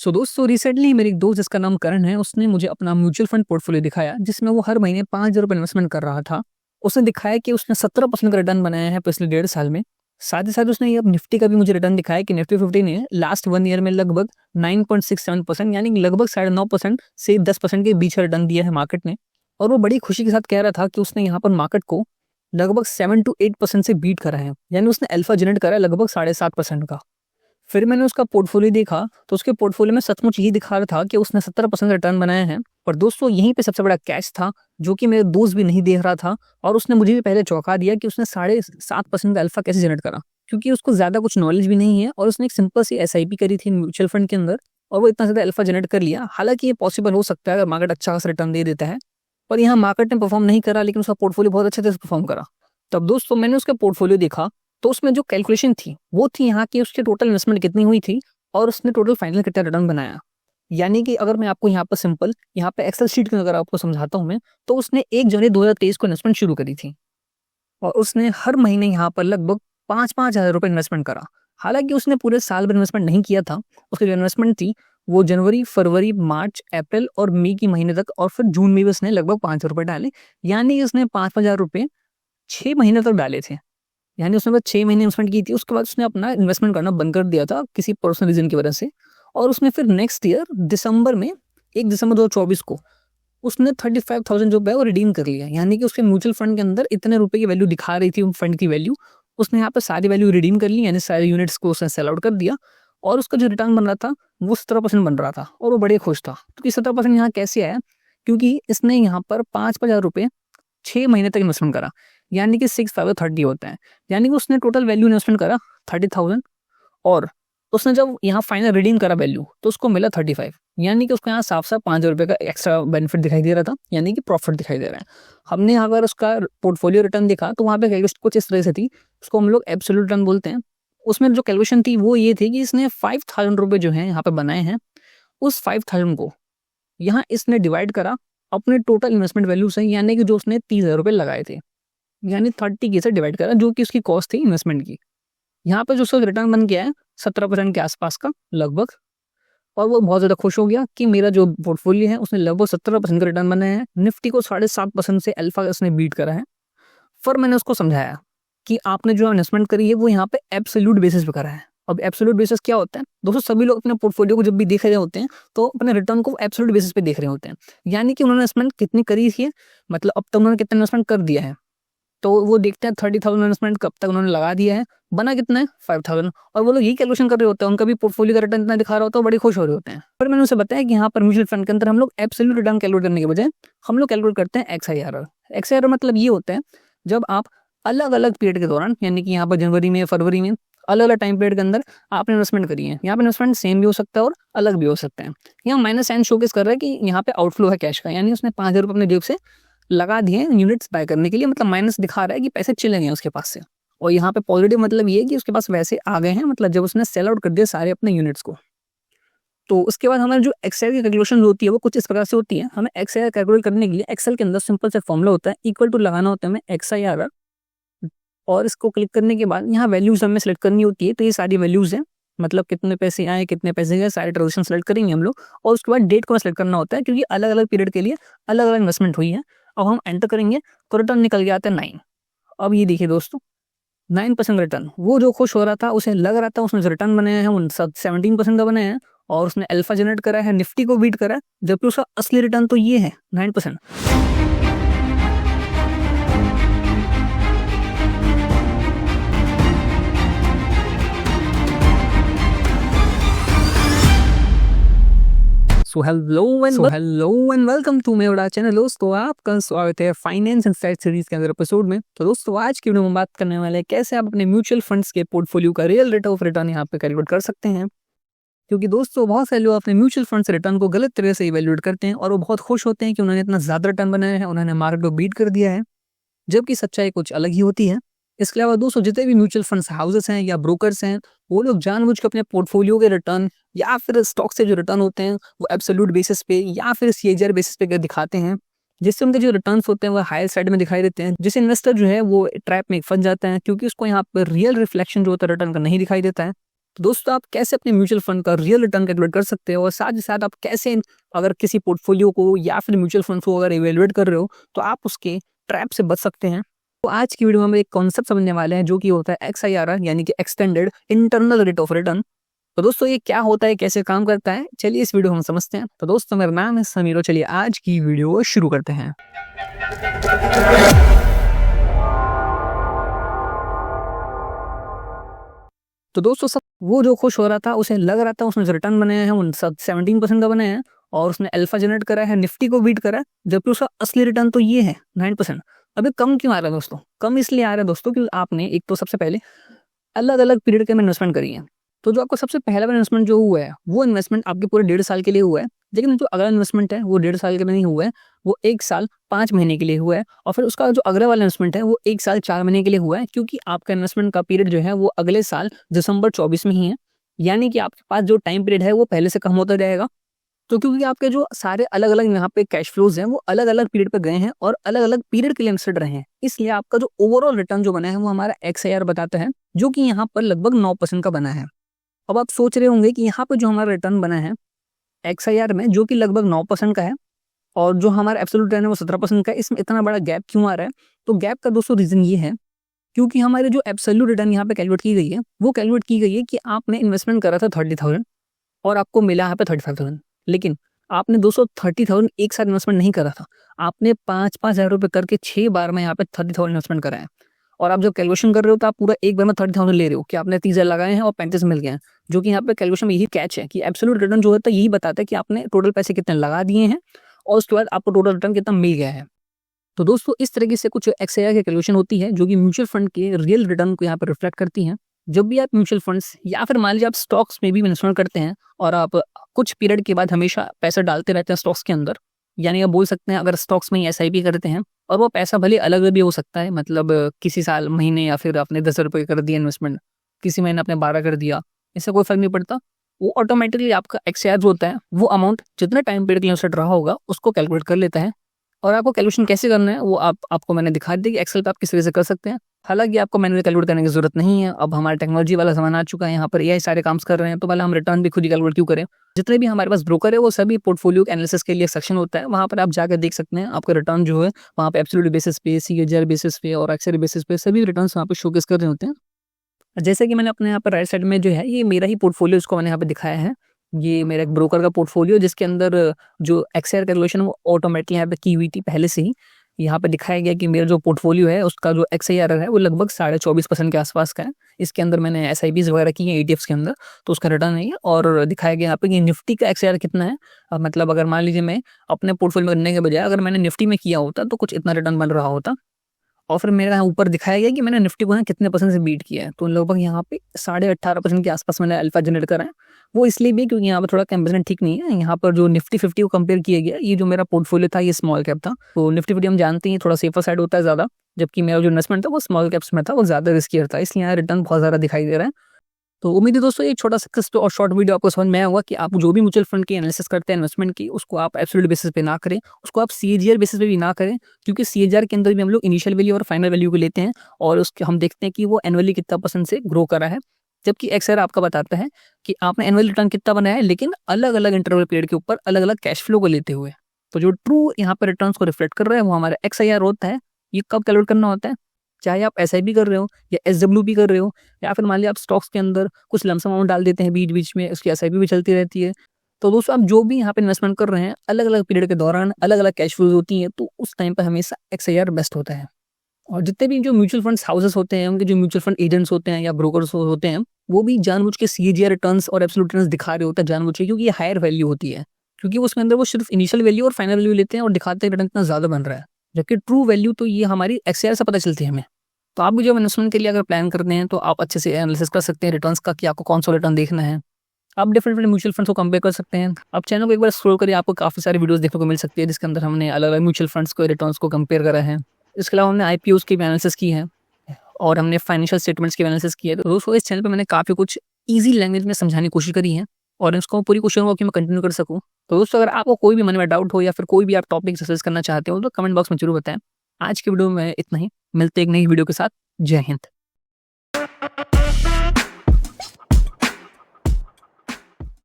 दोस्तों रिसेंटली मेरे एक दोस्त जिसका नाम करण है, उसने मुझे अपना म्यूचुअल फंड पोर्टफोलियो दिखाया जिसमें वो हर महीने 5,000 रुपये इन्वेस्टमेंट कर रहा था। उसने दिखाया कि उसने 17% का रिटर्न बनाया है पिछले 1.5 साल में। साथ ही साथ उसने ये अब निफ्टी का भी मुझे रिटर्न दिखाया कि निफ्टी 50 ने लास्ट 1 ईयर में लगभग 9.67% यानी कि लगभग 9.5% से 10% के बीच का रिटर्न दिया है मार्केट ने। और वो बड़ी खुशी के साथ कह रहा था कि उसने यहाँ पर मार्केट को लगभग 7 to 8% से बीट करा है, यानी उसने अल्फा जनरेट करा है लगभग 7.5% का। फिर मैंने उसका पोर्टफोलियो देखा तो उसके पोर्टफोलियो में सचमुच यही दिखा रहा था कि उसने 17% रिटर्न बनाया है। पर दोस्तों यहीं पे सबसे बड़ा कैच था जो कि मेरे दोस्त भी नहीं देख रहा था, और उसने मुझे भी पहले चौंका दिया कि उसने 7.5% का अल्फा कैसे जनरेट करा, क्योंकि उसको ज्यादा कुछ नॉलेज भी नहीं है और उसने एक सिंपल सी SIP करी थी म्यूचुअल फंड के अंदर और वो इतना ज्यादा अल्फा जनरेट कर लिया। हालांकि ये पॉसिबल हो सकता है अगर मार्केट अच्छा खासा रिटर्न दे देता है, पर यहाँ मार्केट ने परफॉर्म नहीं करा, लेकिन उसका पोर्टफोलियो बहुत अच्छे से परफॉर्म करा। तब दोस्तों मैंने उसका पोर्टफोलियो देखा तो उसमें जो कैलकुलेशन थी वो थी यहाँ की उसकी टोटल इन्वेस्टमेंट कितनी हुई थी और उसने टोटल फाइनल कितना रिटर्न बनाया। यानी कि अगर मैं आपको यहाँ पर सिंपल यहाँ पे एक्सेल शीट के अगर आपको समझाता हूँ मैं, तो उसने 1 जनवरी 2023 को इन्वेस्टमेंट शुरू करी थी और उसने हर महीने यहाँ पर लगभग 5,000 रुपये इन्वेस्टमेंट करा। हालांकि उसने पूरे साल भर इन्वेस्टमेंट नहीं किया था, उसकी जो इन्वेस्टमेंट थी वो जनवरी, फरवरी, मार्च, अप्रैल और मई की महीने तक, और फिर जून में भी उसने लगभग 500 रुपये डाले। यानी कि उसने 5,000 रुपये 6 महीने तक डाले थे। यानी उसने बस 6 महीने इन्वेस्टमेंट की थी, उसके बाद उसने अपना इन्वेस्टमेंट करना बंद कर दिया था किसी पर्सनल रीजन की वजह से। और उसने फिर नेक्स्ट ईयर दिसंबर में 1 दिसंबर 2024 को उसने 35,000 जो है वो रिडीम कर लिया। यानी कि उसके म्यूचुअल फंड के अंदर इतने रुपए की वैल्यू दिखा रही थी फंड की वैल्यू, उसने यहाँ पर सारी वैल्यू रिडीम कर ली, यानी सारे यूनिट्स को उसने सेल आउट कर दिया और उसका जो रिटर्न बन रहा था वो 17% बन रहा था और वो बड़े खुश था। तो कि 17% यहाँ कैसे आया, क्योंकि इसने यहाँ पर 5,000 रुपये 6 महीने तक इन्वेस्टमेंट करा, यानी कि 6,530 होता है। यानी कि उसने टोटल वैल्यू इन्वेस्टमेंट करा 30,000 और उसने जब यहाँ फाइनल रिडीम करा वैल्यू तो उसको मिला 35। यानी कि उसको यहाँ साफ साफ 5,000 रुपये का एक्स्ट्रा बेनिफिट दिखाई दे रहा था, यानी कि प्रॉफिट दिखाई दे रहा है। हमने यहाँ पर उसका पोर्टफोलियो रिटर्न देखा तो वहाँ पे कैलकुलेशन कुछ इस तरह से थी, उसको हम लोग एब्सोल्यूट रिटर्न बोलते हैं। उसमें जो कैलकुलेशन थी वो ये थी कि इसने 5,000 रुपये जो है यहाँ पे बनाए हैं, उस 5,000 को यहाँ इसने डिवाइड करा अपने टोटल इन्वेस्टमेंट वैल्यू से, यानी कि जो उसने 30,000 रुपये लगाए थे, यानी 30 से डिवाइड करा जो कि उसकी कॉस्ट थी इन्वेस्टमेंट की। यहाँ पे जो उसका रिटर्न बन गया है 17% के आसपास का लगभग, और वो बहुत ज़्यादा खुश हो गया कि मेरा जो पोर्टफोलियो है उसने लगभग 17% का रिटर्न बनाया है। निफ्टी को 7.5% से अल्फा उसने बीट करा है। फिर मैंने उसको समझाया कि आपने जो इन्वेस्टमेंट करी है वो यहाँ पे एब्सोल्यूट बेसिस पे करा है। अब एब्सोल्यूट बेसिस क्या होता है दोस्तों, सभी लोग अपने पोर्टफोलियो को जब भी देख रहे होते हैं तो अपने रिटर्न को एब्सोल्यूट बेसिस पे देख रहे होते हैं, यानी कि उन्होंने इन्वेस्टमेंट कितनी करी थी, मतलब अब तक उन्होंने कितना इन्वेस्टमेंट कर दिया है, तो वो देखते हैं 30,000 इन्वेस्टमेंट कब तक उन्होंने लगा दिया है, बना कितना है 5,000, और वो लोग यही कैलकुलेशन कर रहे होते हैं, उनका भी पोर्टफोलियो का रिटर्न इतना दिखा रहा होता है, बड़े खुश हो रहे होते हैं। पर मैंने उसे बताया कि यहाँ पर म्यूचुअल फंड के अंदर हम लोग एब्सोल्यूट रिटर्न कैलकुलेट करने के बजाय हम लोग कैलकुलेट करते हैं XIRR। XIRR मतलब ये होता है जब आप अलग अलग पीरियड के दौरान, यानी कि यहाँ पर जनवरी में, फरवरी में, अलग अलग टाइम पीरियड के अंदर आपने इन्वेस्टमेंट करी है। यहाँ पे इन्वेस्टमेंट सेम भी हो सकता है और अलग भी हो सकता है। यहाँ माइनस साइन शोकेस कर रहा है कि यहाँ पे आउटफ्लो है कैश का, यानी उसने 5,000 रुपये अपने जेब से लगा दिए यूनिट्स बाय करने के लिए, मतलब माइनस दिखा रहा है कि पैसे चले गए उसके पास से। और यहाँ पे पॉजिटिव मतलब ये है कि उसके पास वैसे आ गए हैं, मतलब जब उसने सेल आउट कर दिया सारे अपने यूनिट्स को। तो उसके बाद हमारी जो एक्सेल की कैलकुलेशन होती है वो कुछ इस प्रकार से होती है। हमें एक्सेल कैलकुलेट करने के लिए एक्सेल के अंदर सिंपल से फॉर्मूला होता है, इक्वल टू लगाना होता है हमें XIRR, और इसको क्लिक करने के बाद यहाँ वैल्यूज हमें सेलेक्ट करनी होती है। तो ये सारी वैल्यूज हैं, मतलब कितने पैसे आए कितने पैसे गए, सारे ट्रांजेक्शन सेलेक्ट करेंगे हम लोग, और उसके बाद डेट को सेलेक्ट करना होता है क्योंकि अलग अलग पीरियड के लिए अलग अलग इन्वेस्टमेंट हुई है। अब हम एंटर करेंगे तो रिटर्न निकल गया आता है 9। अब ये देखिए दोस्तों 9% रिटर्न, वो जो खुश हो रहा था उसे लग रहा था उसने जो रिटर्न बनाया है वो 17% का बनाया है और उसने अल्फा जनरेट करा है, निफ्टी को बीट करा है, जबकि उसका असली रिटर्न तो ये है 9%। So hello and welcome to मेरा चैनल। दोस्तों आपका स्वागत है फाइनेंस इनसाइट सीरीज के अंदर एपिसोड में। तो दोस्तों आज की वीडियो में बात करने वाले हैं कैसे आप अपने म्यूचुअल फंड्स के पोर्टफोलियो का रियल रेट ऑफ रिटर्न यहाँ पे कैलकुलेट कर सकते हैं। क्योंकि दोस्तों बहुत सारे लोग अपने म्यूचुअल फंड्स रिटर्न को गलत तरह से इवेल्युएट करते हैं और वो बहुत खुश होते हैं कि उन्होंने इतना ज्यादा रिटर्न बनाया है, उन्होंने मार्केट को बीट कर दिया है, जबकि सच्चाई कुछ अलग ही होती है। इसके अलावा दोस्तों जितने भी म्यूचुअल फंड्स हाउसेस हैं या ब्रोकर्स हैं वो लोग जानबूझ के अपने पोर्टफोलियो के रिटर्न या फिर स्टॉक से जो रिटर्न होते हैं वो एब्सोल्यूट बेसिस पे या फिर CAGR बेसिस पे दिखाते हैं, जिससे उनके जो रिटर्न्स होते हैं वो हायर साइड में दिखाई देते हैं, जिससे इन्वेस्टर जो है वो ट्रैप में फंस जाता है क्योंकि उसको यहाँ पर रियल रिफ्लेक्शन जो होता है रिटर्न का नहीं दिखाई देता है। तो दोस्तों आप कैसे अपने म्यूचुअल फंड का रियल रिटर्न कैलकुलेट कर सकते हो और साथ ही साथ आप कैसे अगर किसी पोर्टफोलियो को या फिर म्यूचुअल फंड को अगर इवेलुएट कर रहे हो तो आप उसके ट्रैप से बच सकते हैं। तो आज की वीडियो में हम एक कॉन्सेप्ट समझने वाले हैं जो कि होता है XIRR यानी कि extended internal rate of return. तो दोस्तों ये क्या होता है, कैसे काम करता है, चलिए इस वीडियो हम समझते हैं। तो दोस्तों मेरा नाम है समीर, चलिए आज की वीडियो शुरू करते हैं। तो दोस्तों सब वो जो खुश हो रहा था, उसे लग रहा था उसने जो रिटर्न बनाए हैं वो सब 17% का बनाए हैं और उसने अल्फा जनरेट करा है, निफ्टी को बीट करा है, जबकि उसका असली रिटर्न तो ये है 9%। अभी कम क्यों आ रहा है दोस्तों? कम इसलिए आ रहा है दोस्तों क्योंकि आपने एक तो सबसे पहले अलग अलग पीरियड के में इन्वेस्टमेंट करी है। तो जो आपको सबसे पहला इन्वेस्टमेंट जो हुआ है वो इन्वेस्टमेंट आपके पूरे 1.5 साल के लिए हुआ है, लेकिन जो अगला इन्वेस्टमेंट है वो 1.5 साल के लिए नहीं हुआ है, वो 1 साल 5 महीने के लिए हुआ है। और फिर उसका जो अगला वाला इन्वेस्टमेंट है वो 1 साल 4 महीने के लिए हुआ है, क्योंकि आपका इन्वेस्टमेंट का पीरियड जो है वो अगले साल दिसंबर 24 में ही है। यानी कि आपके पास जो टाइम पीरियड है वो पहले से कम होता जाएगा। तो क्योंकि आपके जो सारे अलग अलग यहाँ पे कैश फ्लोज हैं वो अलग अलग पीरियड पे गए हैं और अलग अलग पीरियड के लिए इन्वेस्टेड रहे हैं, इसलिए आपका जो ओवरऑल रिटर्न जो बना है वो हमारा XIR बताता है, जो कि यहाँ पर लगभग 9% का बना है। अब आप सोच रहे होंगे कि यहाँ पे जो हमारा रिटर्न बना है XIR में जो कि लगभग 9% का है और जो हमारा एब्सोल्यूट रिटर्न है वो 17% का है, इसमें इतना बड़ा गैप क्यों आ रहा है? तो गैप का दोस्तों रीजन ये है क्योंकि हमारे जो एब्सोल्यूट रिटर्न यहाँ पे कैलकुलेट की गई है वो कैलकुलेट की गई है कि आपने इन्वेस्टमेंट करा था 30,000 और आपको मिला यहाँ पे 35,000, लेकिन आपने 230,000 एक साथ इन्वेस्टमेंट नहीं करा था, आपने 5-5 हज़ार रुपये करके 6 बार में यहाँ पे 30,000 इन्वेस्टमेंट करा है। और आप जब कैलकुलेशन कर रहे हो तो आप पूरा एक बार में 30,000 ले रहे हो कि आपने 30,000 लगाए हैं और 35 मिल गए हैं, जो कि यहाँ पे कैलकुलेशन में यही कैच है कि एब्सोल्यूट रिटर्न जो होता है यही बताता है कि आपने टोटल पैसे कितने लगा दिए हैं और उसके बाद आपको टोटल रिटर्न कितना मिल गया है। तो दोस्तों इस तरीके से कुछ XIR की कैलकुलेशन होती है जो कि म्यूचुअल फंड के रियल रिटर्न को यहाँ पर रिफ्लेक्ट करती हैं। जब भी आप म्यूचुअल फंड्स या फिर मान लीजिए आप स्टॉक्स में भी इन्वेस्टमेंट करते हैं और आप कुछ पीरियड के बाद हमेशा पैसा डालते रहते हैं स्टॉक्स के अंदर, यानी आप बोल सकते हैं अगर स्टॉक्स में SIP करते हैं और वो पैसा भले अलग भी हो सकता है, मतलब किसी साल महीने या फिर आपने 10 रुपये कर दिया इन्वेस्टमेंट, किसी महीने आपने 12 कर दिया, इससे कोई फर्क नहीं पड़ता। वो ऑटोमेटिकली आपका XIR जो होता है वो अमाउंट जितना टाइम पीरियड के लिए इन्वेस्टेड रहा होगा उसको कैलकुलेट कर लेता है। और आपको कैलकुलेशन कैसे करना है वो आपको मैंने दिखा दी कि एक्सेल पे आप किस तरह से कर सकते हैं। हालांकि आपको मैनुअली कैलकुलेट करने की जरूरत नहीं है, अब हमारा टेक्नोलॉजी वाला ज़माना आ चुका है, यहाँ पर AI सारे काम कर रहे हैं, तो भला हम रिटर्न भी खुद ही कैलकुलेट क्यों करें। जितने भी हमारे पास ब्रोकर है वो सभी पोर्टफोलियो एनालिसिस के लिए सेक्शन होता है, वहाँ पर आप जाकर देख सकते हैं आपका रिटर्न जो है वहाँ पे एब्सोल्यूट बेसिस पे, CAGR बेसिस पे और XIR बेसिस पे सभी रिटर्न वहाँ पे शोकेस कर रहे होते हैं। जैसे कि मैंने अपने यहाँ पर राइट साइड में जो है ये मेरा ही पोर्टफोलियो इसको मैंने यहाँ पे दिखाया है, ये मेरा एक ब्रोकर का पोर्टफोलियो जिसके अंदर जो XIR कैलकुलेशन वो ऑटोमेटिक यहाँ पे की हुई थी पहले से ही। यहाँ पे दिखाया गया कि मेरा जो पोर्टफोलियो है उसका जो XIR है वो लगभग 24.5% के आसपास का है। इसके अंदर मैंने SIPs वगैरह की है ETFs के अंदर, तो उसका रिटर्न है ये। और दिखाया गया यहाँ पे कि निफ्टी का XIR कितना है। मतलब अगर मान लीजिए मैं अपने पोर्टफोलियो में करने के बजाय अगर मैंने निफ्टी में किया होता तो कुछ इतना रिटर्न बन रहा होता। और फिर मेरे यहाँ ऊपर दिखाया गया कि मैंने निफ्टी को कितने परसेंट से बीट किया है, तो लगभग यहाँ पे 18.5% के आसपास मैंने अल्फा जनरेट करा है। वो इसलिए भी क्योंकि यहाँ पर थोड़ा कंपेरिजन ठीक नहीं है। यहाँ पर जो निफ्टी 50 को कंपेयर किया गया, ये जो मेरा पोर्टफोलियो था ये स्मॉल कैप था, तो निफ्टी 50 हम जानते हैं थोड़ा सेफर साइड होता है ज़्यादा, जबकि मेरा जो इन्वेस्टमेंट था वो स्मॉल कैप्स में था, वो ज़्यादा रिस्कियर था, इसलिए यहाँ रिटर्न बहुत ज़्यादा दिखाई दे रहा है। तो उम्मीद है दोस्तों एक छोटा सा और शॉर्ट वीडियो आपको समझ में आया होगा कि आप जो भी म्यूचुअल फंड की एनालिसिस करते हैं इन्वेस्टमेंट की, उसको आप एब्सोल्यूट बेसिस पे ना करें, उसको आप CAGR बेसिस पे भी ना करें, क्योंकि CAGR के अंदर भी हम लोग इनिशियल वैल्यू और फाइनल वैल्यू को लेते हैं और उसके हम देखते हैं कि वो एनुअली कितना % से ग्रो करा है, जबकि XIR आपका बताता है कि आपने एनुअल रिटर्न कितना बनाया है, लेकिन अलग अलग इंटरवल पीरियड के ऊपर अलग अलग कैश फ्लो को लेते हुए। तो जो ट्रू यहाँ पर रिटर्न को रिफ्लेक्ट कर रहा है वो हमारा XIR होता है। ये कब कैलकुलेट करना होता है? चाहे आप SIP कर रहे हो या SWP कर रहे हो, या फिर मान लिया आप स्टॉक्स के अंदर कुछ लमसम अमाउंट डाल देते हैं बीच बीच में, उसकी SIP भी चलती रहती है। तो दोस्तों आप जो भी यहाँ पे इन्वेस्टमेंट कर रहे हैं अलग अलग पीरियड के दौरान अलग अलग कैश फ्लोज होती हैं, तो उस टाइम पर हमेशा XIR बेस्ट होता है। और जितने भी जो म्यूचुअल फंड्स हाउसेस होते हैं, उनके जो म्यूचुअल फंड एजेंट्स होते हैं या ब्रोकर्स होते हैं, वो भी जानबूझ के CAGR रिटर्न्स और एब्सोल्यूट रिटर्न्स दिखा रहे होते हैं जानबूझ के, क्योंकि ये हायर वैल्यू होती है, क्योंकि उसके अंदर वो सिर्फ इनिशियल वैल्यू और फाइनल वैल्यू लेते हैं और दिखाते हैं रिटर्न इतना ज़्यादा बन रहा है, जबकि ट्रू वैल्यू तो ये हमारी XIR से पता चलती है हमें। तो आप भी जब इन्वेस्टमेंट के लिए अगर प्लान करते हैं तो आप अच्छे से एनालिसिस कर सकते हैं रिटर्न्स का कि आपको कौन सा रिटर्न देखना है। आप डिफरेंट म्यूचुअल फंड्स को कंपेयर कर सकते हैं। आप चैनल को एक बार स्क्रॉल करिए, आपको काफ़ी सारी वीडियोस देखने को मिल सकती है जिसके अंदर हमने अलग अलग म्यूचुअल फंड्स को रिटर्न्स को कंपेयर करा है। इसके अलावा हमने IPOs की भी एनालिसिस की है और हमने फाइनेंशियल स्टेटमेंट्स की एनालिसिस की है। तो दोस्तों इस चैनल पर मैंने काफ़ी कुछ ईजी लैंग्वेज में समझाने की कोशिश करी है और इसको पूरी कोशिश होगा कि मैं कंटिन्यू कर सकूँ। तो दोस्तों अगर आपको कोई भी मन में डाउट हो या फिर कोई भी आप टॉपिक सजेस्ट करना चाहते हो तो कमेंट बॉक्स में जरूर बताएं। आज की वीडियो में इतना ही, मिलते एक नई वीडियो के साथ। जय हिंद।